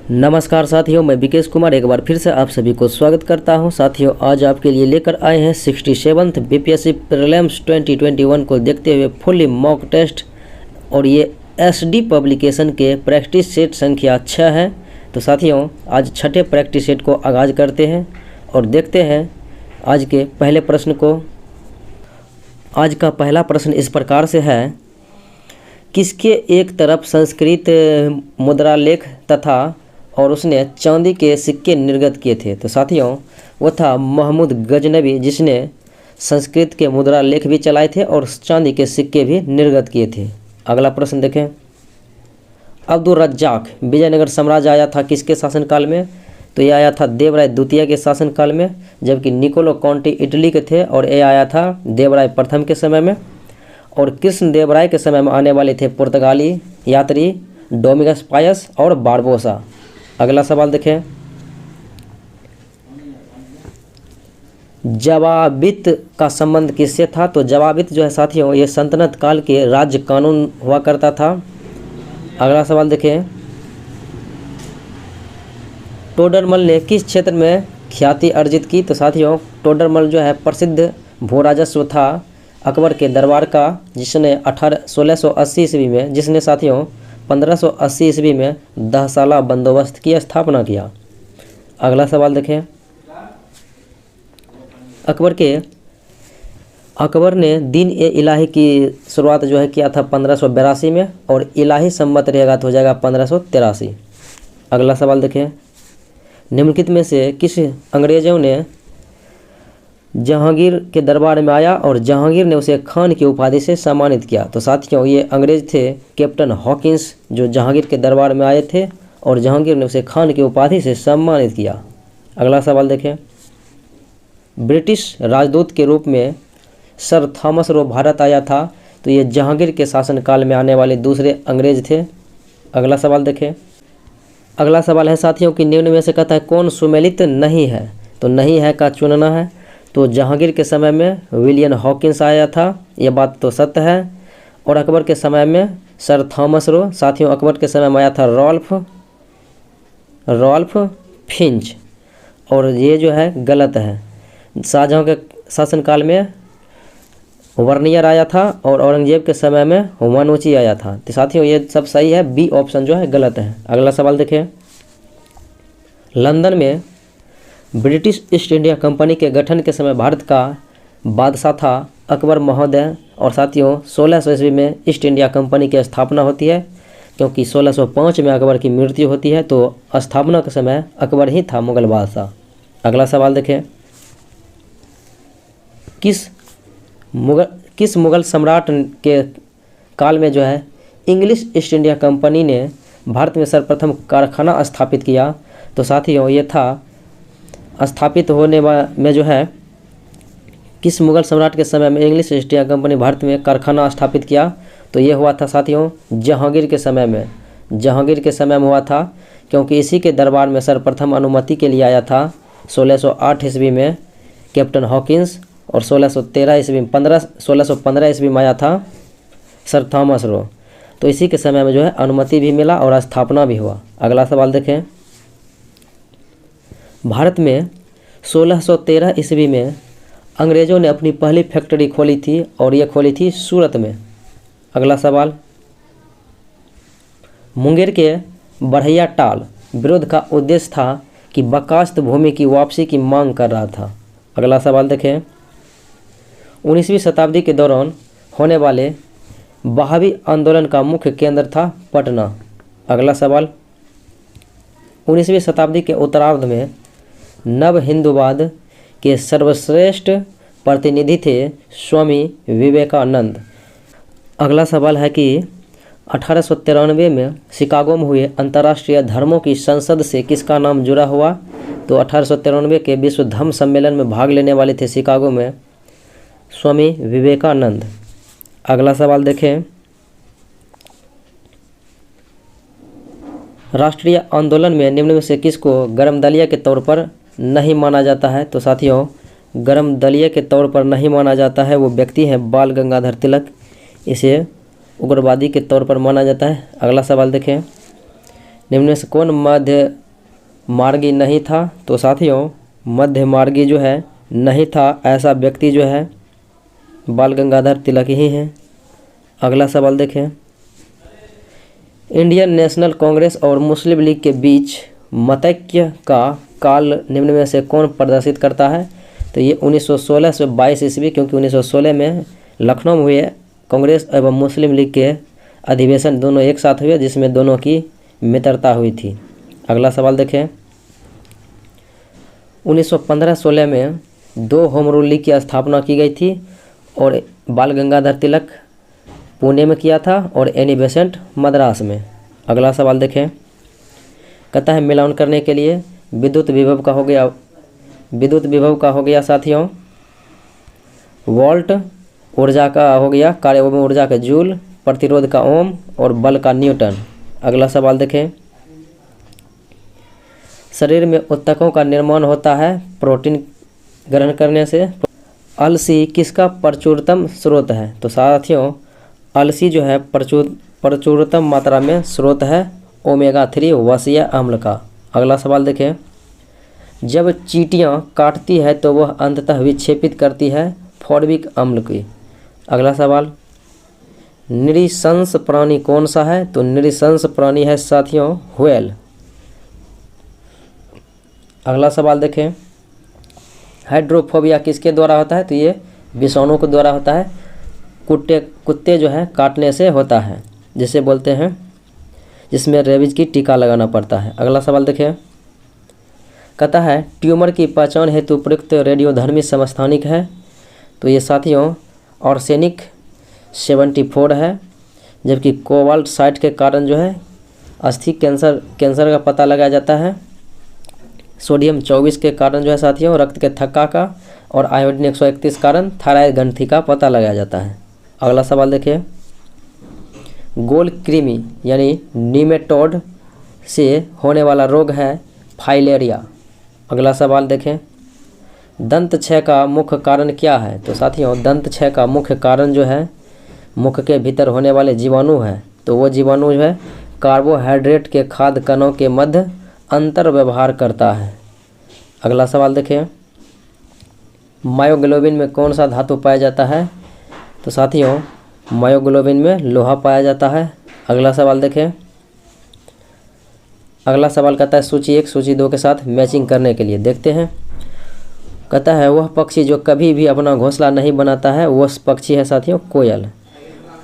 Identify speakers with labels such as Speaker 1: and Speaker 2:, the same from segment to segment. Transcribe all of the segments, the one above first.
Speaker 1: नमस्कार साथियों, मैं विकेश कुमार एक बार फिर से आप सभी को स्वागत करता हूं। साथियों, आज आपके लिए लेकर आए हैं 67th बीपीएससी प्रीलिम्स 2021 को देखते हुए फुल्ली मॉक टेस्ट, और ये एसडी पब्लिकेशन के प्रैक्टिस सेट संख्या 6 है। तो साथियों, आज छठे प्रैक्टिस सेट को आगाज़ करते हैं और देखते हैं आज के पहले प्रश्न को। आज का पहला प्रश्न इस प्रकार से है, किसके एक तरफ संस्कृत मुद्रालेख तथा और उसने चांदी के सिक्के निर्गत किए थे। तो साथियों, वो था महमूद गजनवी, जिसने संस्कृत के मुद्रा लेख भी चलाए थे और चांदी के सिक्के भी निर्गत किए थे। अगला प्रश्न देखें, अब्दुल रज्जाक विजयनगर साम्राज्य आया था किसके शासनकाल में? तो ये आया था देवराय द्वितीय के शासनकाल में, जबकि निकोलो कॉन्टी इटली के थे और ये आया था देवराय प्रथम के समय में। और कृष्ण देवराय के समय में आने वाले थे पुर्तगाली यात्री डोमिगस पायस और बारबोसा। अगला सवाल देखें, जवाबित का संबंध किससे था? तो जवाबित जो है साथियों, ये सल्तनत काल के राज्य कानून हुआ करता था। अगला सवाल देखें, टोडरमल ने किस क्षेत्र में ख्याति अर्जित की? तो साथियों, टोडरमल जो है प्रसिद्ध भूराजस्व था अकबर के दरबार का, जिसने 1680 ईस्वी में, जिसने साथियों 1580 ईस्वी में दहसाला बंदोबस्त की स्थापना किया। अगला सवाल देखें, अकबर ने दीन ए इलाही की शुरुआत जो है किया था 1582 में, और इलाही सम्मत रहेगा तो हो जाएगा 1583। अगला सवाल देखें, निम्नलिखित में से किस अंग्रेजों ने जहांगीर के दरबार में आया और जहांगीर ने उसे खान की उपाधि से सम्मानित किया? तो साथियों, ये अंग्रेज थे कैप्टन हॉकिंस, जो जहांगीर के दरबार में आए थे और जहांगीर ने उसे खान की उपाधि से सम्मानित किया। अगला सवाल देखें, ब्रिटिश राजदूत के रूप में सर थॉमस रो भारत आया था। तो ये जहांगीर के शासनकाल में आने वाले दूसरे अंग्रेज थे। अगला सवाल देखें, अगला सवाल है साथियों कि निम्न में से कहता है कौन सुमेलित नहीं है? तो नहीं है का चुनना है। तो जहांगीर के समय में विलियम हॉकिंस आया था, यह बात तो सत्य है। और अकबर के समय में सर थॉमस रो। साथियों, अकबर के समय में आया था रॉल्फ फिंच, और ये जो है गलत है। शाहजहां के शासनकाल में वर्नियर आया था और औरंगजेब के समय में हुमायूं आया था। तो साथियों, ये सब सही है, बी ऑप्शन जो है गलत है। अगला सवाल देखें, लंदन में ब्रिटिश ईस्ट इंडिया कंपनी के गठन के समय भारत का बादशाह था अकबर महोदय। और साथियों, 1600 ईस्वी में ईस्ट इंडिया कंपनी की स्थापना होती है, क्योंकि 1605 में अकबर की मृत्यु होती है, तो स्थापना के समय अकबर ही था मुगल बादशाह। अगला सवाल देखें, किस मुगल सम्राट के काल में जो है इंग्लिश ईस्ट इंडिया कंपनी ने भारत में सर्वप्रथम कारखाना स्थापित किया? तो साथियों, ये था स्थापित होने में जो है किस मुगल सम्राट के समय में English east India company Bharat में कारखाना स्थापित किया? तो ये हुआ था साथियों जहांगीर के समय में। जहांगीर के समय में हुआ था, क्योंकि इसी के दरबार में सर्वप्रथम अनुमति के लिए आया था 1608 ईस्वी में कैप्टन हॉकिंस, और 1615 ईस्वी में आया था सर थॉमस रो। तो इसी के समय में जो है अनुमति भी मिला और स्थापना भी हुआ। अगला सवाल देखें, भारत में 1613 ईस्वी में अंग्रेज़ों ने अपनी पहली फैक्ट्री खोली थी, और ये खोली थी सूरत में। अगला सवाल, मुंगेर के बढ़ैया टाल विरोध का उद्देश्य था कि बकास्त भूमि की वापसी की मांग कर रहा था। अगला सवाल देखें, 19वीं शताब्दी के दौरान होने वाले बहावी आंदोलन का मुख्य केंद्र था पटना। अगला सवाल, 19वीं शताब्दी के उत्तरार्ध में नव हिंदूवाद के सर्वश्रेष्ठ प्रतिनिधि थे स्वामी विवेकानंद। अगला सवाल है कि 1893 में शिकागो में हुए अंतर्राष्ट्रीय धर्मों की संसद से किसका नाम जुड़ा हुआ? तो 1893 के विश्व धर्म सम्मेलन में भाग लेने वाले थे शिकागो में स्वामी विवेकानंद। अगला सवाल देखें, राष्ट्रीय आंदोलन में निम्न में से किसको गर्म दलिया के तौर पर नहीं माना जाता है? तो साथियों, गर्म दलिया के तौर पर नहीं माना जाता है वो व्यक्ति है बाल गंगाधर तिलक, इसे उग्रवादी के तौर पर माना जाता है। अगला सवाल देखें, निम्न में से कौन मध्य मार्गी नहीं था? तो साथियों मध्य मार्गी जो है नहीं था, ऐसा व्यक्ति जो है बाल गंगाधर तिलक ही हैं। अगला सवाल देखें, इंडियन नेशनल कांग्रेस और मुस्लिम लीग के बीच मतैक्य का काल निम्न में से कौन प्रदर्शित करता है? तो ये 1916 से 22 ईस्वी, क्योंकि 1916 में लखनऊ में हुए कांग्रेस एवं मुस्लिम लीग के अधिवेशन दोनों एक साथ हुए, जिसमें दोनों की मित्रता हुई थी। अगला सवाल देखें, 1915-16 में 2 होम रूल लीग की स्थापना की गई थी और बाल गंगाधर तिलक पुणे में किया था और एनी बेसेंट मद्रास में। अगला सवाल देखें, कहता है मिलान करने के लिए विद्युत विभव का हो गया साथियों वोल्ट, ऊर्जा का हो गया कार्य एवं ऊर्जा का जूल, प्रतिरोध का ओम और बल का न्यूटन। अगला सवाल देखें, शरीर में ऊतकों का निर्माण होता है प्रोटीन ग्रहण करने से। अलसी किसका प्रचुरतम स्रोत है? तो साथियों अलसी जो है प्रचुरतम मात्रा में स्रोत है ओमेगा 3 वसीय अम्ल का। अगला सवाल देखें, जब चींटियां काटती है तो वह अंततः विक्षेपित करती है फॉर्मिक अम्ल की। अगला सवाल, नृशंस प्राणी कौन सा है? तो नृशंस प्राणी है साथियों व्हेल। अगला सवाल देखें, हाइड्रोफोबिया किसके द्वारा होता है? तो ये विषाणु के द्वारा होता है, कुत्ते जो है काटने से होता है, जिसे बोलते हैं जिसमें रेबीज की टीका लगाना पड़ता है। अगला सवाल देखिए, कहता है ट्यूमर की पहचान हेतु प्रयुक्त रेडियोधर्मी समस्थानिक है। तो ये साथियों आर्सेनिक 74 है, जबकि कोबाल्ट 60 के कारण जो है अस्थि कैंसर का पता लगाया जाता है। सोडियम 24 के कारण जो है साथियों रक्त के थक्का का, और आयोडीन 131 कारण थायराइड ग्रंथि का पता लगाया जाता है। अगला सवाल देखिए, गोल कृमि यानी निमेटोड से होने वाला रोग है फाइलेरिया। अगला सवाल देखें, दंत क्षय का मुख्य कारण क्या है? तो साथियों दंत क्षय का मुख्य कारण जो है मुख के भीतर होने वाले जीवाणु है। तो वो जीवाणु जो है कार्बोहाइड्रेट के खाद्य कणों के मध्य अंतर व्यवहार करता है। अगला सवाल देखें, मायोग्लोबिन में कौन सा धातु पाया जाता है? तो साथियों मायोग्लोबिन में लोहा पाया जाता है। अगला सवाल देखें, अगला सवाल कहता है सूची 1 सूची 2 के साथ मैचिंग करने के लिए देखते हैं। कहता है वह पक्षी जो कभी भी अपना घोंसला नहीं बनाता है वह पक्षी है साथियों कोयल।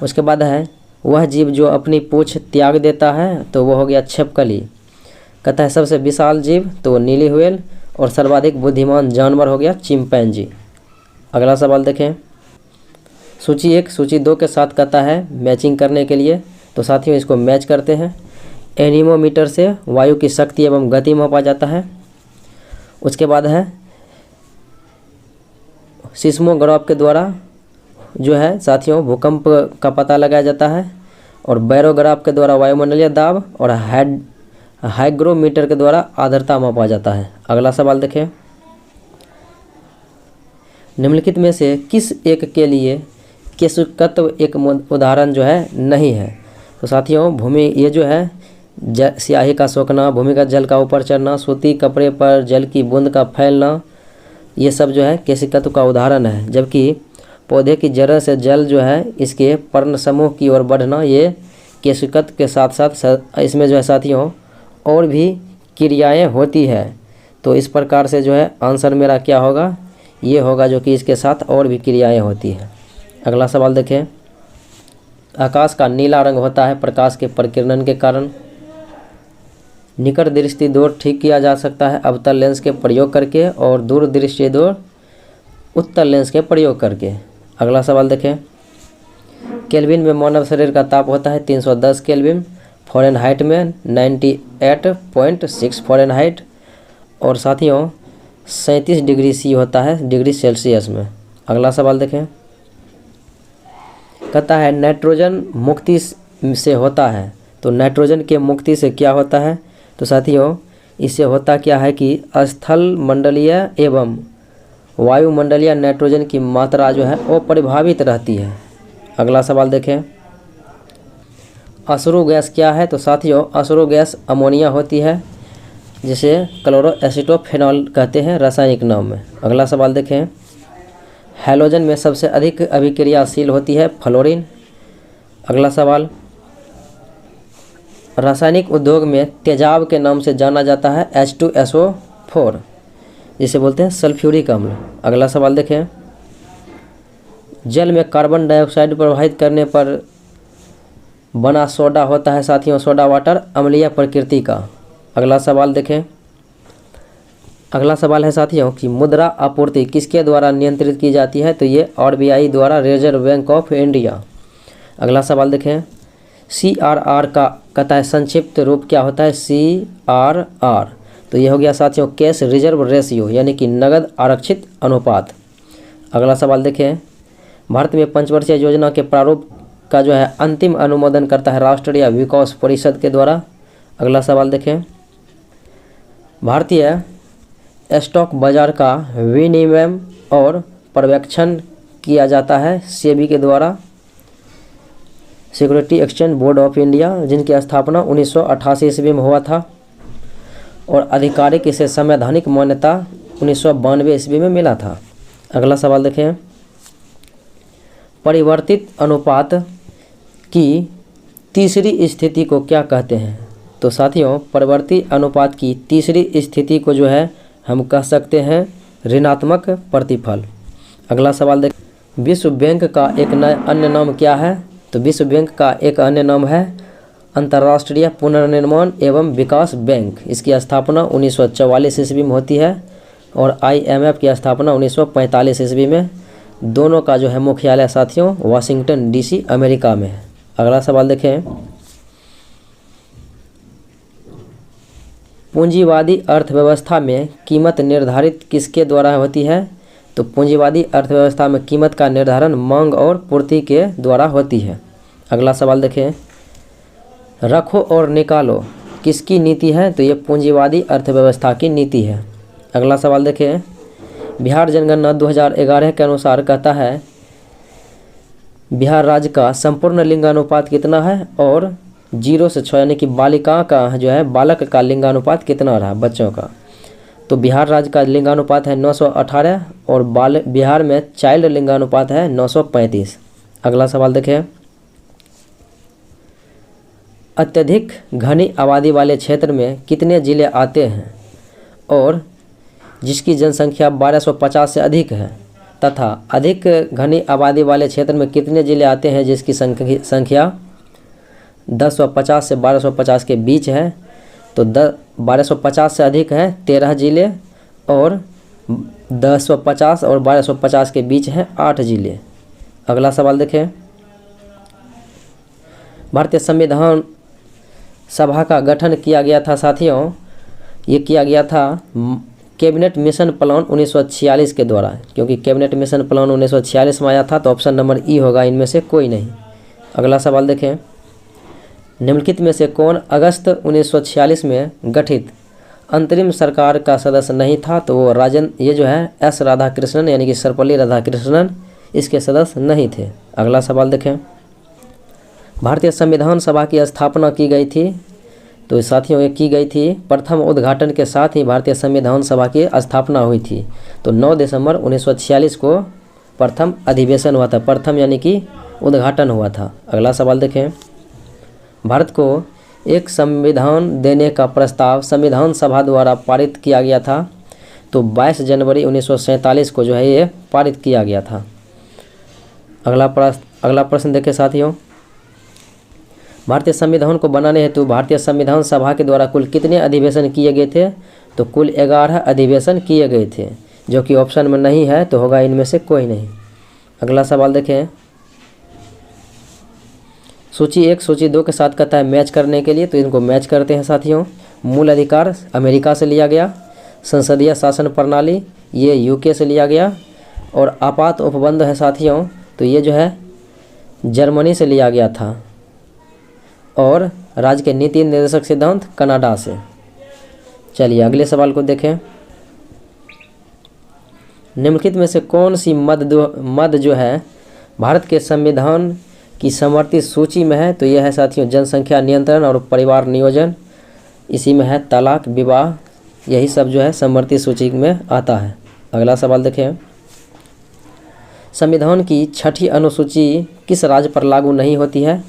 Speaker 1: उसके बाद है वह जीव जो अपनी पूंछ त्याग देता है, तो वह हो गया छिपकली। कहता है सबसे विशाल जीव, तो नीली व्हेल, और सर्वाधिक बुद्धिमान जानवर हो गया चिंपैंजी। अगला सवाल देखें, सूची 1 सूची 2 के साथ कहता है मैचिंग करने के लिए। तो साथियों इसको मैच करते हैं। एनीमोमीटर से वायु की शक्ति एवं गति मापा जाता है। उसके बाद है सिस्मोग्राफ के द्वारा जो है साथियों भूकंप का पता लगाया जाता है, और बैरोग्राफ के द्वारा वायुमंडलीय दाब, और हाइग्रोमीटर के द्वारा आर्द्रता मापा जाता है। अगला सवाल देखें, निम्नलिखित में से किस एक के लिए केशुकत्व एक उदाहरण जो है नहीं है? तो साथियों भूमि ये जो है स्याही का सोखना, भूमिगत जल का ऊपर चढ़ना, सूती कपड़े पर जल की बूंद का फैलना, ये सब जो है केशिकत्व का उदाहरण है। जबकि पौधे की जड़ से जल जो है इसके पर्ण समूह की ओर बढ़ना, ये केशिकत्व के साथ साथ इसमें जो है साथियों और भी क्रियाएं होती है। तो इस प्रकार से जो है आंसर मेरा क्या होगा, ये होगा जो कि इसके साथ और भी क्रियाएं होती है। अगला सवाल देखें, आकाश का नीला रंग होता है प्रकाश के प्रकीर्णन के कारण। निकट दृष्टि दोष ठीक किया जा सकता है अवतल लेंस के प्रयोग करके, और दूर दृष्टि दोष उत्तल लेंस के प्रयोग करके। अगला सवाल देखें, केल्विन में मानव शरीर का ताप होता है 310 केल्विन, फ़ारेनहाइट में 98.6 फ़ारेनहाइट, और साथियों 37 डिग्री सी होता है डिग्री सेल्सियस में। अगला सवाल देखें, कहता है नाइट्रोजन मुक्ति से होता है। तो नाइट्रोजन के मुक्ति से क्या होता है? तो साथियों इससे होता क्या है कि स्थल मंडलीय एवं वायुमंडलीय नाइट्रोजन की मात्रा जो है वो परिभावित रहती है। अगला सवाल देखें, अश्रु गैस क्या है? तो साथियों अश्रु गैस अमोनिया होती है, जिसे क्लोरोएसिटोफेनॉल कहते हैं रासायनिक नाम में। अगला सवाल देखें, हैलोजन में सबसे अधिक अभिक्रियाशील होती है फ्लोरीन। अगला सवाल, रासायनिक उद्योग में तेजाब के नाम से जाना जाता है H2SO4, जिसे बोलते हैं सल्फ्यूरिक अम्ल। अगला सवाल देखें, जल में कार्बन डाइऑक्साइड प्रवाहित करने पर बना सोडा होता है साथियों सोडा वाटर, अम्लीय प्रकृति का। अगला सवाल देखें, अगला सवाल है साथियों कि मुद्रा आपूर्ति किसके द्वारा नियंत्रित की जाती है? तो ये RBI द्वारा, रिजर्व बैंक ऑफ इंडिया। अगला सवाल देखें, CRR का कहता है संक्षिप्त रूप क्या होता है? CRR। तो ये हो गया साथियों कैश रिजर्व रेशियो, यानी कि नगद आरक्षित अनुपात। अगला सवाल देखें, भारत में पंचवर्षीय योजना के प्रारूप का जो है अंतिम अनुमोदन करता है राष्ट्रीय विकास परिषद के द्वारा। अगला सवाल देखें, भारतीय स्टॉक बाजार का विनियमन और पर्यवेक्षण किया जाता है सेबी के द्वारा, security exchange board of India, जिनकी स्थापना 1988 ईस्वी में हुआ था और आधिकारिक इसे संवैधानिक मान्यता 1992 ईस्वी में मिला था। अगला सवाल देखें, परिवर्तित अनुपात की तीसरी स्थिति को क्या कहते हैं? तो साथियों परिवर्तित अनुपात की तीसरी स्थिति को जो है हम कह सकते हैं ऋणात्मक प्रतिफल। अगला सवाल देखें, विश्व बैंक का एक अन्य नाम क्या है? तो विश्व बैंक का एक अन्य नाम है अंतर्राष्ट्रीय पुनर्निर्माण एवं विकास बैंक। इसकी स्थापना 1944 ईस्वी में होती है और IMF की स्थापना 1945 ईस्वी में। दोनों का जो है मुख्यालय साथियों वाशिंगटन DC अमेरिका में है। अगला सवाल देखें, पूंजीवादी अर्थव्यवस्था में कीमत निर्धारित किसके द्वारा होती है? तो पूंजीवादी अर्थव्यवस्था में कीमत का निर्धारण मांग और पूर्ति के द्वारा होती है। अगला सवाल देखें, रखो और निकालो किसकी नीति है? तो ये पूंजीवादी अर्थव्यवस्था की नीति है। अगला सवाल देखें, बिहार जनगणना 2011 के अनुसार कहता है बिहार राज्य का संपूर्ण लिंगानुपात कितना है और 0 से 6 यानी कि बालिका का जो है बालक का लिंगानुपात कितना रहा बच्चों का? तो बिहार राज्य का लिंगानुपात है 918 और बिहार में चाइल्ड लिंगानुपात है 935। अगला सवाल देखें, अत्यधिक घनी आबादी वाले क्षेत्र में कितने जिले आते हैं और जिसकी जनसंख्या 1250 से अधिक है, तथा अधिक घनी आबादी वाले क्षेत्र में कितने जिले आते हैं जिसकी संख्या 1050 से 1250 के बीच है? तो 1250 से अधिक है 13 जिले और 1050 और 1250 के बीच है 8 जिले। अगला सवाल देखें, भारतीय संविधान सभा का गठन किया गया था साथियों, ये किया गया था कैबिनेट मिशन प्लान 1946 के द्वारा, क्योंकि कैबिनेट मिशन प्लान 1946 में आया था तो ऑप्शन नंबर ई होगा इनमें से कोई नहीं। अगला सवाल देखें, निम्नलिखित में से कौन अगस्त 1946 में गठित अंतरिम सरकार का सदस्य नहीं था? तो वो ये जो है S राधाकृष्णन यानी कि सर्वपल्ली राधाकृष्णन इसके सदस्य नहीं थे। अगला सवाल देखें, भारतीय संविधान सभा की स्थापना की गई थी? तो साथियों ये की गई थी प्रथम उद्घाटन के साथ ही भारतीय संविधान सभा की स्थापना हुई थी। तो 9 दिसंबर 1946 को प्रथम अधिवेशन हुआ था, प्रथम यानी कि उद्घाटन हुआ था। अगला सवाल देखें, भारत को एक संविधान देने का प्रस्ताव संविधान सभा द्वारा पारित किया गया था। तो 22 जनवरी 1947 को जो है ये पारित किया गया था। अगला प्रश्न देखें साथियों, भारतीय संविधान को बनाने हेतु भारतीय संविधान सभा के द्वारा कुल कितने अधिवेशन किए गए थे? तो कुल 11 अधिवेशन किए गए थे, जो कि ऑप्शन में नहीं है तो होगा इनमें से कोई नहीं। अगला सवाल देखें, सूची 1 सूची 2 के साथ कहता है मैच करने के लिए, तो इनको मैच करते हैं साथियों। मूल अधिकार अमेरिका से लिया गया, संसदीय शासन प्रणाली ये UK से लिया गया, और आपात उपबंध है साथियों तो ये जो है जर्मनी से लिया गया था, और राज्य के नीति निर्देशक सिद्धांत कनाडा से। चलिए अगले सवाल को देखें, निम्नलिखित में से कौन सी मद जो है भारत के संविधान की समर्थित सूची में है तो यह है साथियों जनसंख्या नियंत्रण और परिवार नियोजन, इसी में है तलाक, विवाह, यही सब जो है समर्थित सूची में आता है। अगला सवाल देखें, संविधान की 6ठी अनुसूची किस राज्य पर लागू नहीं होती है?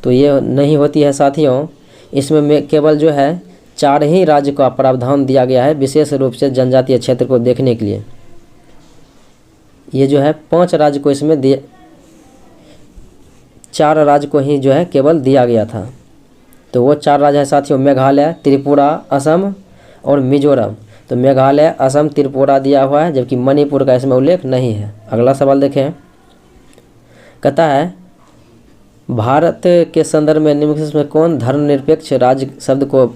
Speaker 1: तो ये नहीं होती है साथियों, इसमें केवल जो है 4 ही राज्य का प्रावधान दिया गया है विशेष रूप से जनजातीय क्षेत्र को देखने के लिए। ये जो है 5 राज्य को इसमें 4 राज्य को ही जो है केवल दिया गया था। तो वो 4 राज्य है साथियों मेघालय, त्रिपुरा, असम और मिजोरम। तो मेघालय, असम, त्रिपुरा दिया हुआ है, जबकि मणिपुर का इसमें उल्लेख नहीं है। अगला सवाल देखें, कहता है भारत के संदर्भ में निम्नलिखित में कौन धर्मनिरपेक्ष राज्य शब्द को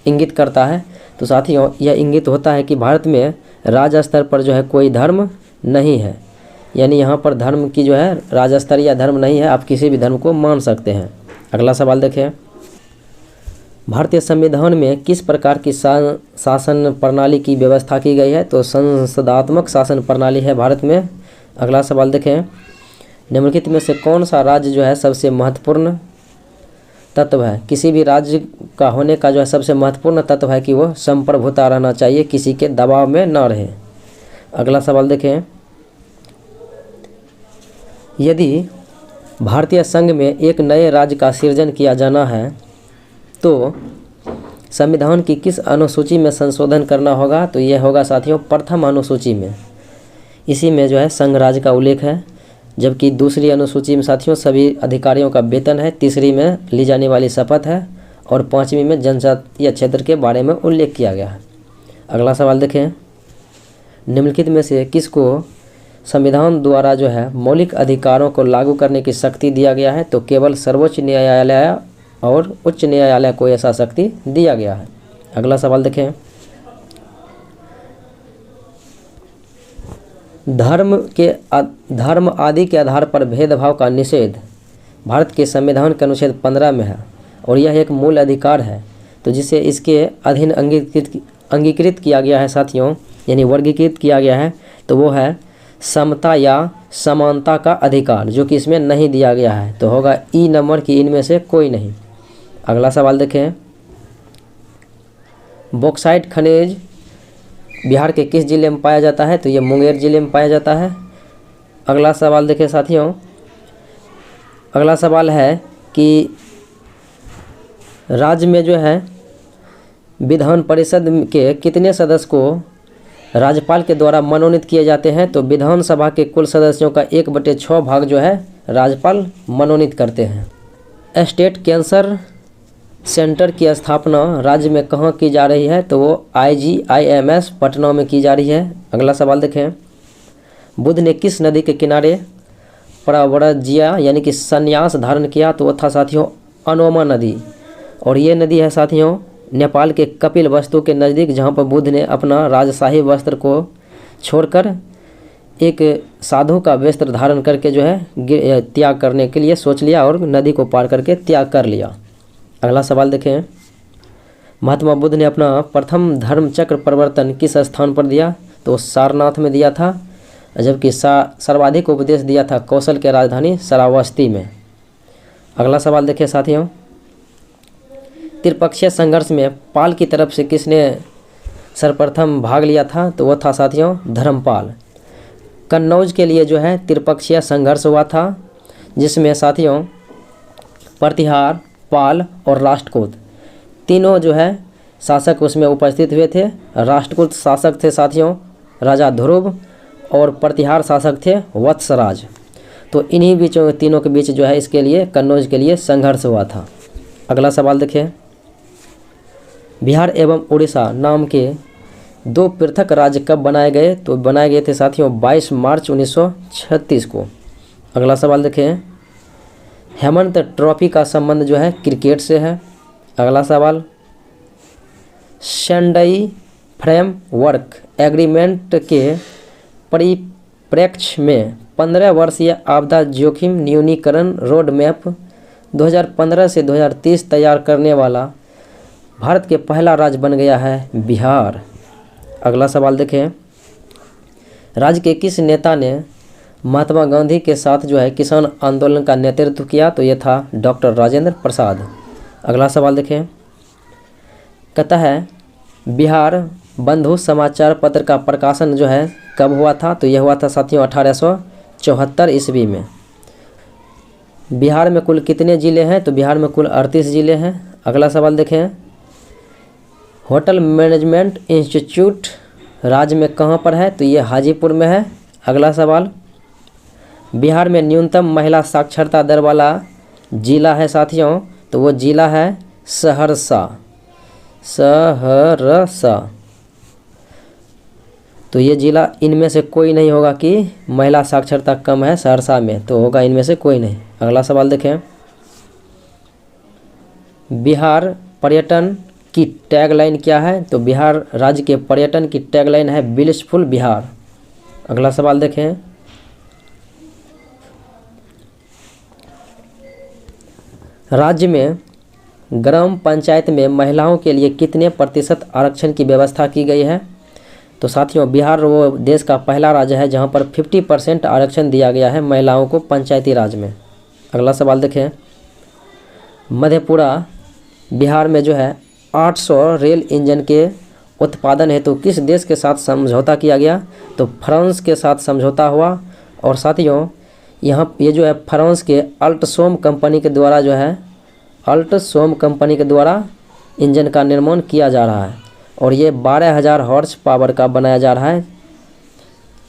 Speaker 1: इंगित करता है? तो साथियों यह इंगित होता है कि भारत में राज्य स्तर पर जो है कोई धर्म नहीं है, यानी यहाँ पर धर्म की जो है राज्य स्तरीय धर्म नहीं है, आप किसी भी धर्म को मान सकते हैं। अगला सवाल देखें, भारतीय संविधान में किस प्रकार की शासन प्रणाली की व्यवस्था की गई है? तो संसदात्मक शासन प्रणाली है भारत में। अगला सवाल देखें, निम्नलिखित में से कौन सा राज्य जो है सबसे महत्वपूर्ण तत्व है? किसी भी राज्य का होने का जो है सबसे महत्वपूर्ण तत्व है कि वो संप्रभुता रहना चाहिए, किसी के दबाव में न रहे। अगला सवाल देखें, यदि भारतीय संघ में एक नए राज्य का सृजन किया जाना है तो संविधान की किस अनुसूची में संशोधन करना होगा? तो यह होगा साथियों प्रथम अनुसूची में, इसी में जो है संघ राज्य का उल्लेख है। जबकि दूसरी अनुसूची में साथियों सभी अधिकारियों का वेतन है, तीसरी में ली जाने वाली शपथ है और 5वीं में जनजातीय क्षेत्र के बारे में उल्लेख किया गया है। अगला सवाल देखें, निम्नलिखित में से किसको संविधान द्वारा जो है मौलिक अधिकारों को लागू करने की शक्ति दिया गया है? तो केवल सर्वोच्च न्यायालय और उच्च न्यायालय को ऐसा शक्ति दिया गया है। अगला सवाल देखें, धर्म आदि के आधार पर भेदभाव का निषेध भारत के संविधान के अनुच्छेद 15 में है और यह एक मूल अधिकार है, तो जिसे इसके अधीन अंगीकृत किया गया है साथियों, यानी वर्गीकृत किया गया है, तो वो है समता या समानता का अधिकार, जो कि इसमें नहीं दिया गया है, तो होगा ई नंबर की इनमें से कोई नहीं। अगला सवाल देखें, बॉक्साइट खनिज बिहार के किस जिले में पाया जाता है? तो ये मुंगेर जिले में पाया जाता है। अगला सवाल देखें साथियों, अगला सवाल है कि राज्य में जो है विधान परिषद के कितने सदस्य को राज्यपाल के द्वारा मनोनीत किए जाते हैं? तो विधानसभा के कुल सदस्यों का 1/6 भाग जो है राज्यपाल मनोनीत करते हैं। स्टेट कैंसर सेंटर की स्थापना राज्य में कहाँ की जा रही है? तो वो IGIMS पटना में की जा रही है। अगला सवाल देखें, बुद्ध ने किस नदी के किनारे प्रव्रज्या यानी कि संन्यास धारण किया? तो वो था साथियों अनोमा नदी, और ये नदी है साथियों नेपाल के कपिल वस्तु के नज़दीक, जहाँ पर बुद्ध ने अपना राजशाही वस्त्र को छोड़कर एक साधु का वस्त्र धारण करके जो है त्याग करने के लिए सोच लिया और नदी को पार करके त्याग कर लिया। अगला सवाल देखें, महात्मा बुद्ध ने अपना प्रथम धर्म चक्र परिवर्तन किस स्थान पर दिया? तो सारनाथ में दिया था, जबकि सर्वाधिक उपदेश दिया था कौशल के राजधानी श्रावस्ती में। अगला सवाल देखें साथियों, त्रिपक्षीय संघर्ष में पाल की तरफ से किसने सर्वप्रथम भाग लिया था? तो वो था साथियों धर्मपाल। कन्नौज के लिए जो है त्रिपक्षीय संघर्ष हुआ था, जिसमें साथियों प्रतिहार, पाल और राष्ट्रकूट तीनों जो है शासक उसमें उपस्थित हुए थे। राष्ट्रकूट शासक थे साथियों राजा ध्रुव और प्रतिहार शासक थे वत्सराज। तो इन्हीं बीचों तीनों के बीच जो है इसके लिए कन्नौज के लिए संघर्ष हुआ था। अगला सवाल देखिए, बिहार एवं उड़ीसा नाम के 2 पृथक राज्य कब बनाए गए? तो बनाए गए थे साथियों 22 मार्च 1936 को। अगला सवाल देखें, हेमंत ट्रॉफी का संबंध जो है क्रिकेट से है। अगला सवाल, शेंडई फ्रेमवर्क एग्रीमेंट के परिप्रेक्ष्य में 15 वर्षीय आपदा जोखिम न्यूनीकरण रोड मैप 2015 से 2030 तैयार करने वाला भारत के पहला राज्य बन गया है बिहार। अगला सवाल देखें, राज्य के किस नेता ने महात्मा गांधी के साथ जो है किसान आंदोलन का नेतृत्व किया? तो ये था डॉक्टर राजेंद्र प्रसाद। अगला सवाल देखें, कहता है बिहार बंधु समाचार पत्र का प्रकाशन जो है कब हुआ था? तो यह हुआ था साथियों 1874 ईस्वी में। बिहार में कुल कितने ज़िले हैं? तो बिहार में कुल 38 ज़िले हैं। अगला सवाल देखें, होटल मैनेजमेंट इंस्टीट्यूट राज्य में कहाँ पर है? तो ये हाजीपुर में है। अगला सवाल, बिहार में न्यूनतम महिला साक्षरता दर वाला जिला है साथियों? तो वो जिला है सहरसा। सहरसा। तो ये जिला इनमें से कोई नहीं होगा कि महिला साक्षरता कम है सहरसा में, तो होगा इनमें से कोई नहीं। अगला सवाल देखें, बिहार पर्यटन की टैगलाइन क्या है? तो बिहार राज्य के पर्यटन की टैगलाइन है ब्लिसफुल बिहार। अगला सवाल देखें, राज्य में ग्राम पंचायत में महिलाओं के लिए कितने प्रतिशत आरक्षण की व्यवस्था की गई है? तो साथियों बिहार वो देश का पहला राज्य है जहां पर 50% आरक्षण दिया गया है महिलाओं को पंचायती राज में। अगला सवाल देखें, मधेपुरा बिहार में जो है 800 रेल इंजन के उत्पादन हेतु किस देश के साथ समझौता किया गया? तो फ्रांस के साथ समझौता हुआ। और साथियों यहाँ ये जो है फ्रांस के अल्टसोम कंपनी के द्वारा जो है अल्टसोम कंपनी के द्वारा इंजन का निर्माण किया जा रहा है और ये 12,000 हॉर्स पावर का बनाया जा रहा है।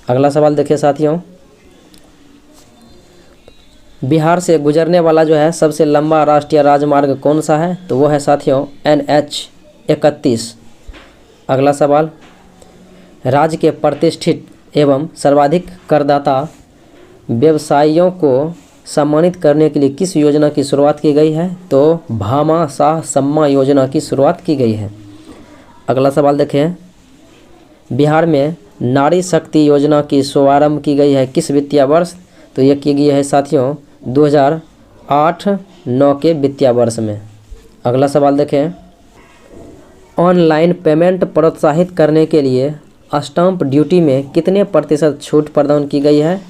Speaker 1: अगला सवाल देखिए साथियों, बिहार से गुजरने वाला जो है सबसे लंबा राष्ट्रीय राजमार्ग कौन सा है? तो वो है साथियों NH 31। अगला सवाल, राज्य के प्रतिष्ठित एवं सर्वाधिक करदाता व्यवसायियों को सम्मानित करने के लिए किस योजना की शुरुआत की गई है? तो भामाशाह सम्मान योजना की शुरुआत की गई है। अगला सवाल देखें, बिहार में नारी शक्ति योजना की शुभारंभ की गई है किस वित्तीय वर्ष? तो ये की गई है साथियों 2008-9 के वित्तीय वर्ष में। अगला सवाल देखें, ऑनलाइन पेमेंट प्रोत्साहित करने के लिए स्टाम्प ड्यूटी में कितने प्रतिशत छूट प्रदान की गई है?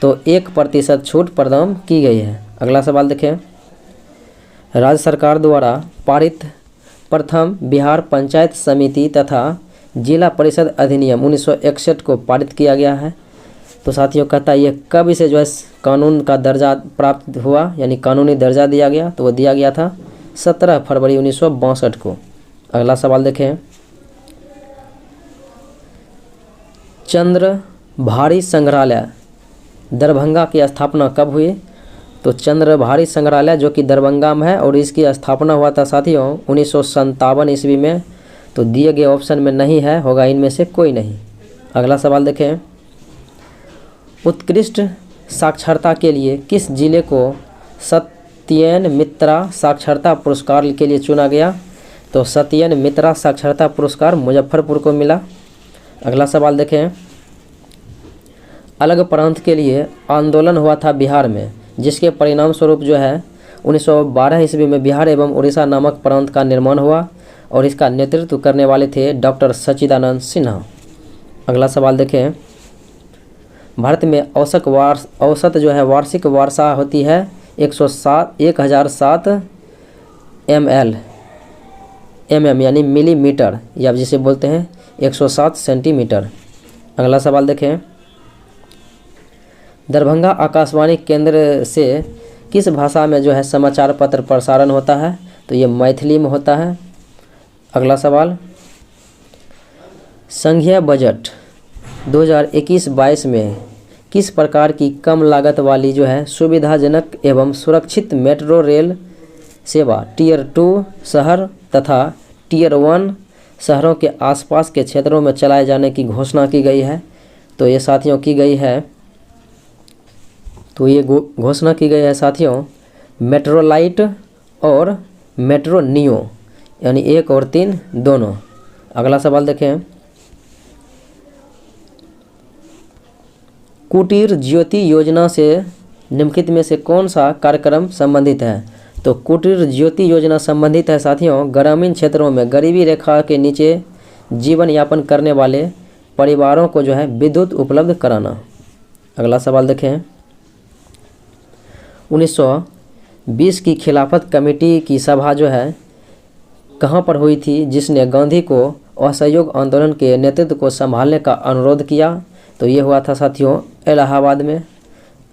Speaker 1: तो 1% छूट प्रदान की गई है। अगला सवाल देखें, राज्य सरकार द्वारा पारित प्रथम बिहार पंचायत समिति तथा जिला परिषद अधिनियम 1961 को पारित किया गया है। तो साथियों कहता है ये कब इसे जो है कानून का दर्जा प्राप्त हुआ, यानी कानूनी दर्जा दिया गया? तो वो दिया गया था 17 फरवरी 1962 को। अगला सवाल देखें, चंद्र भारी संग्रहालय दरभंगा की स्थापना कब हुई? तो चंद्र भारी संग्रहालय जो कि दरभंगा में है और इसकी स्थापना हुआ था साथियों 1957 ईस्वी में। तो दिए गए ऑप्शन में नहीं है, होगा इनमें से कोई नहीं। अगला सवाल देखें, उत्कृष्ट साक्षरता के लिए किस जिले को सत्येन मित्रा साक्षरता पुरस्कार के लिए चुना गया? तो सत्येन मित्रा साक्षरता पुरस्कार मुजफ्फरपुर को मिला। अगला सवाल देखें, अलग प्रांत के लिए आंदोलन हुआ था बिहार में जिसके परिणाम स्वरूप जो है 1912 ईस्वी में बिहार एवं उड़ीसा नामक प्रांत का निर्माण हुआ और इसका नेतृत्व करने वाले थे डॉक्टर सच्चिदानंद सिन्हा। अगला सवाल देखें, भारत में औसत जो है वार्षिक वर्षा होती है 1007 mm यानी मिलीमीटर, या जिसे बोलते हैं 107 सेंटीमीटर। अगला सवाल देखें, दरभंगा आकाशवाणी केंद्र से किस भाषा में जो है समाचार पत्र प्रसारण होता है? तो ये मैथिली में होता है। अगला सवाल, संघीय बजट 2021-22 में किस प्रकार की कम लागत वाली जो है सुविधाजनक एवं सुरक्षित मेट्रो रेल सेवा टियर 2 शहर तथा टियर 1 शहरों के आसपास के क्षेत्रों में चलाए जाने की घोषणा की गई है? तो ये साथियों की गई है, तो ये घोषणा की गई है साथियों मेट्रो लाइट और मेट्रो नियो, यानी 1 और 3 दोनों। अगला सवाल देखें, कुटीर ज्योति योजना से निम्नलिखित में से कौन सा कार्यक्रम संबंधित है? तो कुटीर ज्योति योजना संबंधित है साथियों ग्रामीण क्षेत्रों में गरीबी रेखा के नीचे जीवन यापन करने वाले परिवारों को जो है विद्युत उपलब्ध कराना। अगला सवाल देखें, 1920 की खिलाफत कमेटी की सभा जो है कहाँ पर हुई थी, जिसने गांधी को असहयोग आंदोलन के नेतृत्व को संभालने का अनुरोध किया? तो ये हुआ था साथियों इलाहाबाद में।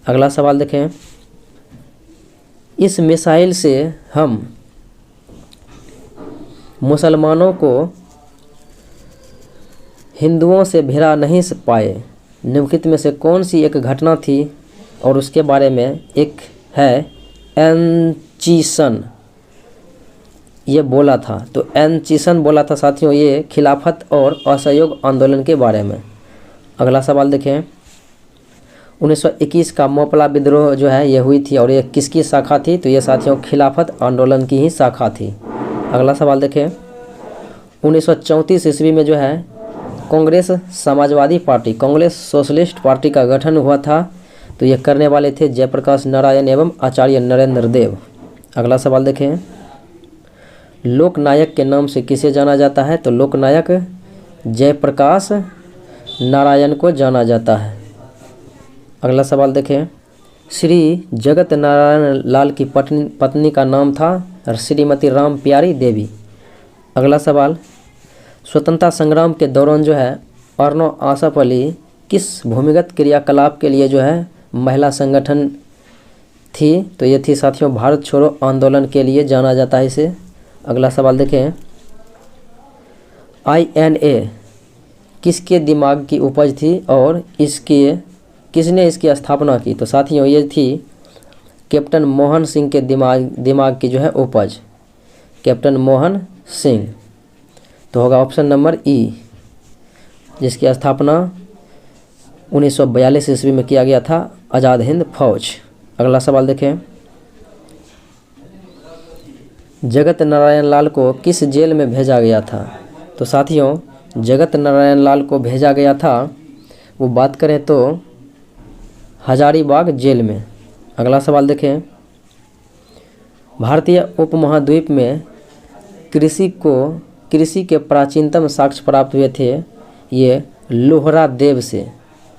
Speaker 1: अगला सवाल देखें, इस मिसाइल से हम मुसलमानों को हिंदुओं से भिड़ा नहीं पाए, निम्नलिखित में से कौन सी एक घटना थी और उसके बारे में एक है एनचिसन ये बोला था? तो एनचिसन बोला था साथियों ये खिलाफत और असहयोग आंदोलन के बारे में। अगला सवाल देखें, 1921 का मोपला विद्रोह जो है ये हुई थी और ये किसकी शाखा थी? तो ये साथियों खिलाफत आंदोलन की ही शाखा थी। अगला सवाल देखें, 1934 ईस्वी में जो है Congress Samajwadi party, Congress socialist party का गठन हुआ था। तो ये करने वाले थे जयप्रकाश नारायण एवं आचार्य नरेंद्र देव। अगला सवाल देखें, लोकनायक के नाम से किसे जाना जाता है? तो लोकनायक जयप्रकाश नारायण को जाना जाता है। अगला सवाल देखें, श्री जगत नारायण लाल की पत्नी का नाम था श्रीमती राम प्यारी देवी। अगला सवाल, स्वतंत्रता संग्राम के दौरान जो है अर्नो आसफ अली किस भूमिगत क्रियाकलाप के लिए जो है महिला संगठन थी? तो ये थी साथियों भारत छोड़ो आंदोलन के लिए जाना जाता है इसे। अगला सवाल देखें, INA किसके दिमाग की उपज थी और किसने इसकी स्थापना की? तो साथियों ये थी कैप्टन मोहन सिंह के दिमाग की जो है उपज, कैप्टन मोहन सिंह। तो होगा ऑप्शन नंबर ई, जिसकी स्थापना 1942 ईस्वी में किया गया था, आज़ाद हिंद फौज। अगला सवाल देखें, जगत नारायण लाल को किस जेल में भेजा गया था? तो साथियों जगत नारायण लाल को भेजा गया था, वो बात करें तो हजारीबाग जेल में। अगला सवाल देखें, भारतीय उपमहाद्वीप में कृषि के प्राचीनतम साक्ष्य प्राप्त हुए थे ये लोहरा देव से,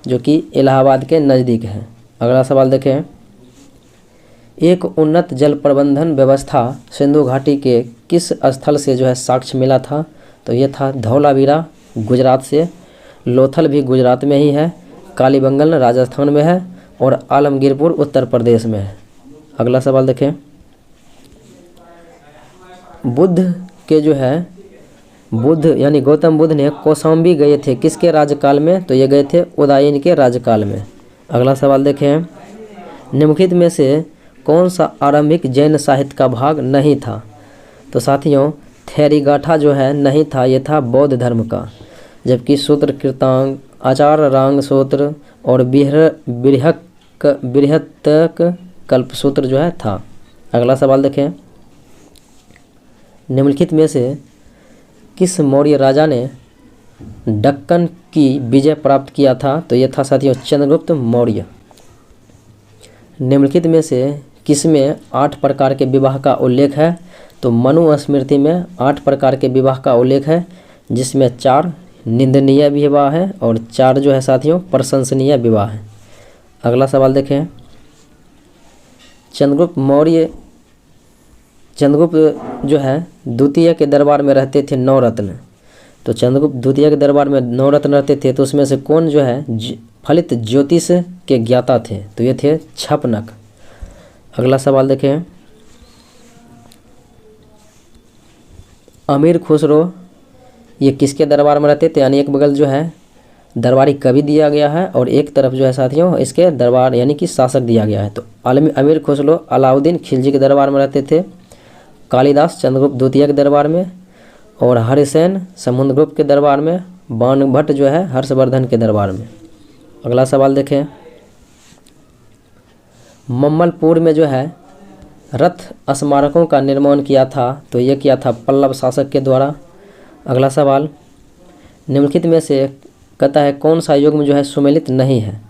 Speaker 1: जो कि इलाहाबाद के नज़दीक है। अगला सवाल देखें, एक उन्नत जल प्रबंधन व्यवस्था सिंधु घाटी के किस स्थल से जो है साक्ष्य मिला था? तो ये था धौलावीरा गुजरात से, लोथल भी गुजरात में ही है, कालीबंगन राजस्थान में है और आलमगीरपुर उत्तर प्रदेश में है। अगला सवाल देखें, बुद्ध यानी गौतम बुद्ध ने कौशाम्बी गए थे किसके राज्यकाल में? तो ये गए थे उदयन के राज्यकाल में। अगला सवाल देखें, निम्नलिखित में से कौन सा आरंभिक जैन साहित्य का भाग नहीं था? तो साथियों थेरीगाथा जो है नहीं था, ये था बौद्ध धर्म का, जबकि सूत्र कृतांग, आचार रांग सूत्र और बृहत्तक कल्पसूत्र जो है था। अगला सवाल देखें, निम्नलिखित में से किस मौर्य राजा ने दक्कन की विजय प्राप्त किया था? तो ये था साथियों चंद्रगुप्त मौर्य। निम्नलिखित में से किसमें 8 प्रकार के विवाह का उल्लेख है? तो मनुस्मृति में 8 प्रकार के विवाह का उल्लेख है, जिसमें 4 निंदनीय विवाह है और 4 जो है साथियों प्रशंसनीय विवाह है। अगला सवाल देखें, चंद्रगुप्त जो है द्वितीय के दरबार में रहते थे 9 रत्न। तो चंद्रगुप्त द्वितीय के दरबार में 9 रत्न रहते थे, तो उसमें से कौन जो है फलित ज्योतिष के ज्ञाता थे? तो ये थे छपनक। अगला सवाल देखें, अमीर खुसरो ये किसके दरबार में रहते थे? यानी एक बगल जो है दरबारी कवि दिया गया है और एक तरफ जो है साथियों इसके दरबार यानी कि शासक दिया गया है। तो अमीर खुसरो अलाउद्दीन खिलजी के दरबार में रहते थे, कालिदास चंद्रगुप्त द्वितीय के दरबार में और हरिसेन समुद्रगुप्त के दरबार में, बाणभट्ट जो है हर्षवर्धन के दरबार में। अगला सवाल देखें, मम्मलपुर में जो है रथ स्मारकों का निर्माण किया था, तो ये किया था पल्लव शासक के द्वारा। अगला सवाल, निम्नलिखित में से कहता है कौन सा युग में जो है सुमेलित नहीं है?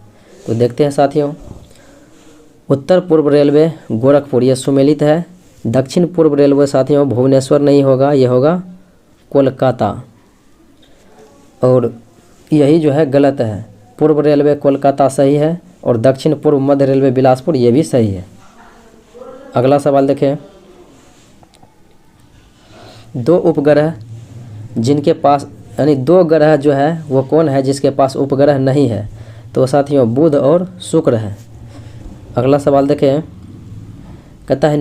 Speaker 1: तो देखते हैं साथियों, उत्तर पूर्व रेलवे गोरखपुर ये सुमेलित है, दक्षिण पूर्व रेलवे साथियों भुवनेश्वर नहीं होगा, ये होगा कोलकाता, और यही जो है गलत है। पूर्व रेलवे कोलकाता सही है और दक्षिण पूर्व मध्य रेलवे बिलासपुर, ये भी सही है। अगला सवाल देखें, दो उपग्रह जिनके पास यानी दो ग्रह जो है वो कौन है जिसके पास उपग्रह नहीं है? तो साथियों बुध और शुक्र है। अगला सवाल देखें, कहता है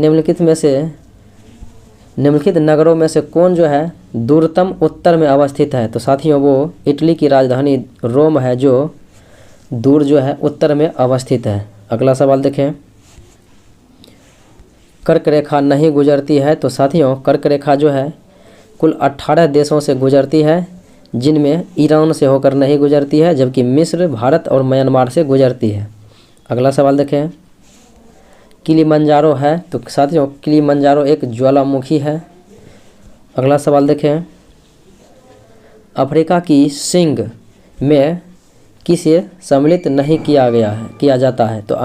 Speaker 1: निम्नलिखित नगरों में से कौन जो है दूरतम उत्तर में अवस्थित है? तो साथियों वो इटली की राजधानी रोम है जो दूर जो है उत्तर में अवस्थित है। अगला सवाल देखें, कर्क रेखा नहीं गुजरती है? तो साथियों कर्क रेखा जो है कुल 18 देशों से गुजरती है, जिनमें ईरान से होकर नहीं गुजरती है, जबकि मिस्र, भारत और म्यांमार से गुजरती है। अगला सवाल देखें, किलिमंजारो है? तो साथियों किलिमंजारो एक ज्वालामुखी है। अगला सवाल देखें, अफ्रीका की सिंग में किसे सम्मिलित नहीं किया जाता है? तो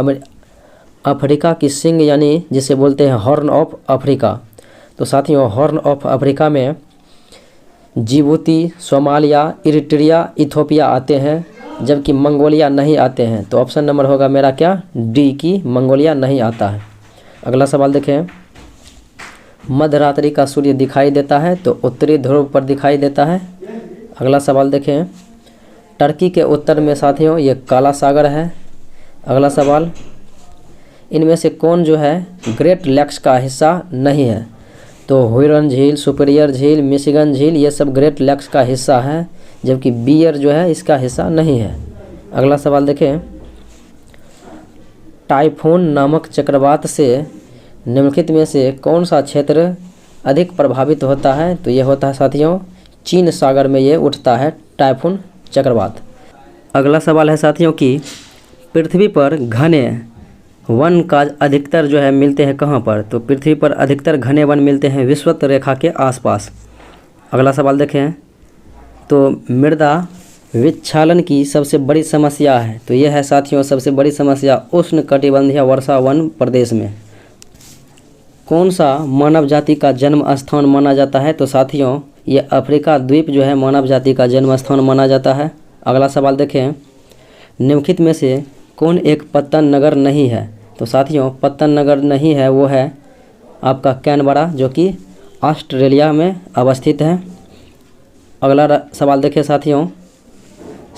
Speaker 1: अफ्रीका की सिंग यानी जिसे बोलते हैं हॉर्न ऑफ अफ्रीका। तो साथियों हॉर्न ऑफ अफ्रीका में जिबूती, सोमालिया, इरिट्रिया, इथोपिया आते हैं, जबकि मंगोलिया नहीं आते हैं। तो ऑप्शन नंबर होगा मेरा क्या, डी की मंगोलिया नहीं आता है। अगला सवाल देखें, मध्यरात्रि का सूर्य दिखाई देता है? तो उत्तरी ध्रुव पर दिखाई देता है। अगला सवाल देखें, टर्की के उत्तर में साथियों ये काला सागर है। अगला सवाल, इनमें से कौन जो है ग्रेट लेक्स का हिस्सा नहीं है? तो हुरन झील, सुपीरियर झील, मिशिगन झील, ये सब ग्रेट लेक्स का हिस्सा है, जबकि बियर जो है इसका हिस्सा नहीं है। अगला सवाल देखें, टाइफून नामक चक्रवात से निम्नलिखित में से कौन सा क्षेत्र अधिक प्रभावित होता है? तो ये होता है साथियों चीन सागर में ये उठता है टाइफून चक्रवात। अगला सवाल है साथियों कि पृथ्वी पर घने वन का अधिकतर जो है मिलते हैं कहाँ पर? तो पृथ्वी पर अधिकतर घने वन मिलते हैं विषुवत रेखा के आसपास। अगला सवाल देखें, तो मृदा विच्छालन की सबसे बड़ी समस्या है? तो यह है साथियों सबसे बड़ी समस्या उष्ण कटिबंधीय वर्षा वन प्रदेश में। कौन सा मानव जाति का जन्म स्थान माना जाता है? तो साथियों ये अफ्रीका द्वीप जो है मानव जाति का जन्म स्थान माना जाता है। अगला सवाल देखें, निम्नलिखित में से कौन एक पत्तन नगर नहीं है? तो साथियों पत्तन नगर नहीं है, वो है आपका कैनबरा जो कि ऑस्ट्रेलिया में अवस्थित है। अगला सवाल देखिए साथियों,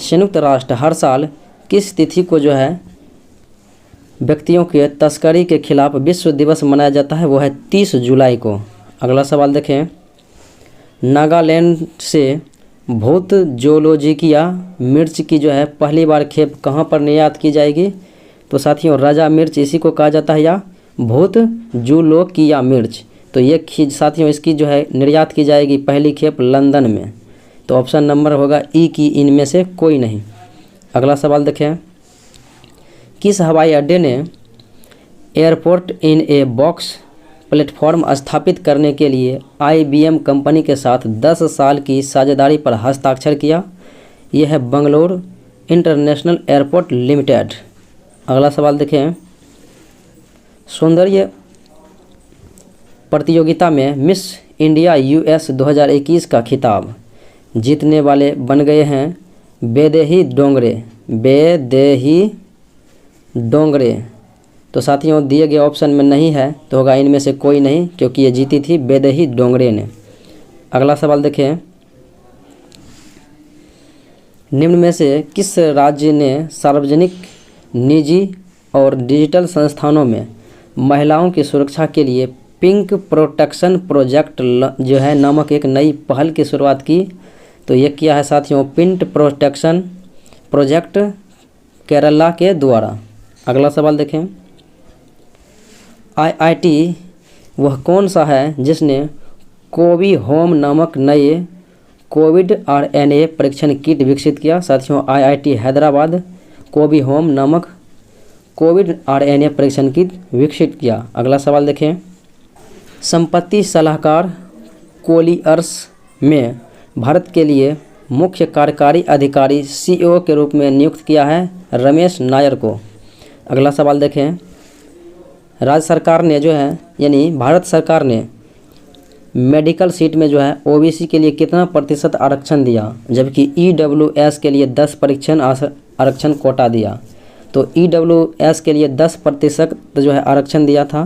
Speaker 1: संयुक्त राष्ट्र हर साल किस तिथि को जो है व्यक्तियों के तस्करी के खिलाफ विश्व दिवस मनाया जाता है? वो है 30 जुलाई को। अगला सवाल देखें, नागालैंड से भूत जोलोजिकिया मिर्च की जो है पहली बार खेप कहाँ पर निर्यात की जाएगी? तो साथियों राजा मिर्च इसी को कहा जाता है, या भूत जोलोकिया मिर्च। तो ये साथियों इसकी जो है निर्यात की जाएगी पहली खेप लंदन में। तो ऑप्शन नंबर होगा ई की इनमें से कोई नहीं। अगला सवाल देखें, किस हवाई अड्डे ने airport in a box platform स्थापित करने के लिए IBM कंपनी के साथ 10 साल की साझेदारी पर हस्ताक्षर किया? यह है बंगलोर इंटरनेशनल एयरपोर्ट लिमिटेड। अगला सवाल देखें, सौंदर्य प्रतियोगिता में मिस इंडिया US 2021 का खिताब जीतने वाले बन गए हैं बेदेही डोंगरे। तो साथियों दिए गए ऑप्शन में नहीं है, तो होगा इनमें से कोई नहीं, क्योंकि ये जीती थी बेदेही डोंगरे ने। अगला सवाल देखें, निम्न में से किस राज्य ने सार्वजनिक, निजी और डिजिटल संस्थानों में महिलाओं की सुरक्षा के लिए पिंक प्रोटेक्शन प्रोजेक्ट जो है नामक एक नई पहल की शुरुआत की? तो ये किया है साथियों पिंक प्रोटेक्शन प्रोजेक्ट केरला के द्वारा। अगला सवाल देखें, IIT वह कौन सा है जिसने कोवी होम नामक नए कोविड RNA परीक्षण किट विकसित किया? साथियों IIT हैदराबाद कोवी होम नामक कोविड RNA परीक्षण किट विकसित किया। अगला सवाल देखें, संपत्ति सलाहकार कोलियर्स में भारत के लिए मुख्य कार्यकारी अधिकारी CEO के रूप में नियुक्त किया है रमेश नायर को। अगला सवाल देखें, राज्य सरकार ने जो है यानी भारत सरकार ने मेडिकल सीट में जो है OBC के लिए कितना प्रतिशत आरक्षण दिया, जबकि EWS के लिए 10% आरक्षण कोटा दिया? तो EWS के लिए 10% जो है आरक्षण दिया था,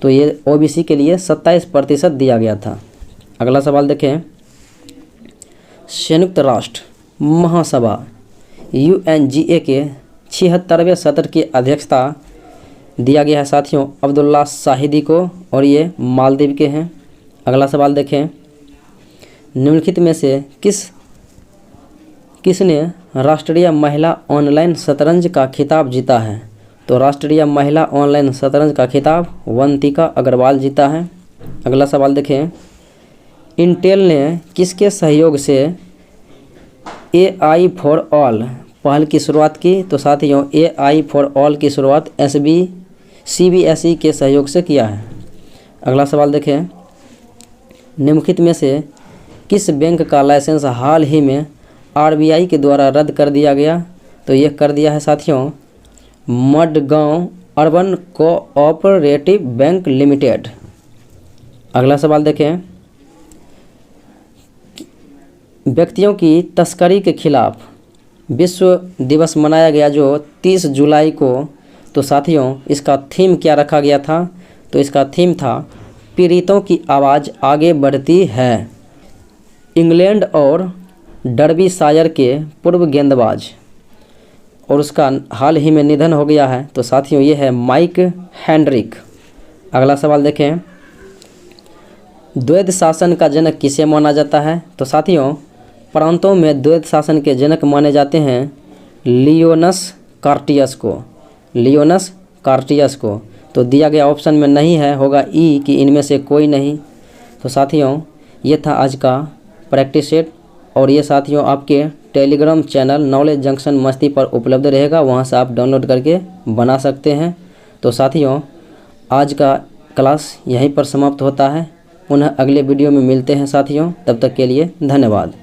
Speaker 1: तो ये OBC के लिए 27% दिया गया था। अगला सवाल देखें, संयुक्त राष्ट्र महासभा UNGA के 76वें सत्र की अध्यक्षता दिया गया है साथियों अब्दुल्ला शाहिदी को, और ये मालदीव के हैं। अगला सवाल देखें, निम्नलिखित में से किसने राष्ट्रीय महिला ऑनलाइन शतरंज का खिताब जीता है? तो राष्ट्रीय महिला ऑनलाइन शतरंज का खिताब वंतिका अग्रवाल जीता है। अगला सवाल देखें, इंटेल ने किसके सहयोग से AI फॉर ऑल पहल की शुरुआत की? तो साथियों AI फॉर ऑल की शुरुआत CBSE के सहयोग से किया है। अगला सवाल देखें, निम्नलिखित में से किस बैंक का लाइसेंस हाल ही में RBI के द्वारा रद्द कर दिया गया? तो ये कर दिया है साथियों Madgaon urban cooperative bank limited. अगला सवाल देखें, व्यक्तियों की तस्करी के खिलाफ विश्व दिवस मनाया गया जो 30 जुलाई को, तो साथियों इसका थीम क्या रखा गया था? तो इसका थीम था पीड़ितों की आवाज़ आगे बढ़ती है। इंग्लैंड और डर्बीशायर के पूर्व गेंदबाज और उसका हाल ही में निधन हो गया है, तो साथियों ये है माइक हेनड्रिक। अगला सवाल देखें, द्वैध शासन का जनक किसे माना जाता है? तो साथियों प्रांतों में द्वैध शासन के जनक माने जाते हैं लियोनस कार्टियस को। तो दिया गया ऑप्शन में नहीं है, होगा ई कि इनमें से कोई नहीं। तो साथियों ये था आज का प्रैक्टिस सेट, और ये साथियों आपके टेलीग्राम चैनल नॉलेज जंक्शन मस्ती पर उपलब्ध रहेगा, वहाँ से आप डाउनलोड करके बना सकते हैं। तो साथियों आज का क्लास यहीं पर समाप्त होता है, पुनः अगले वीडियो में मिलते हैं साथियों, तब तक के लिए धन्यवाद।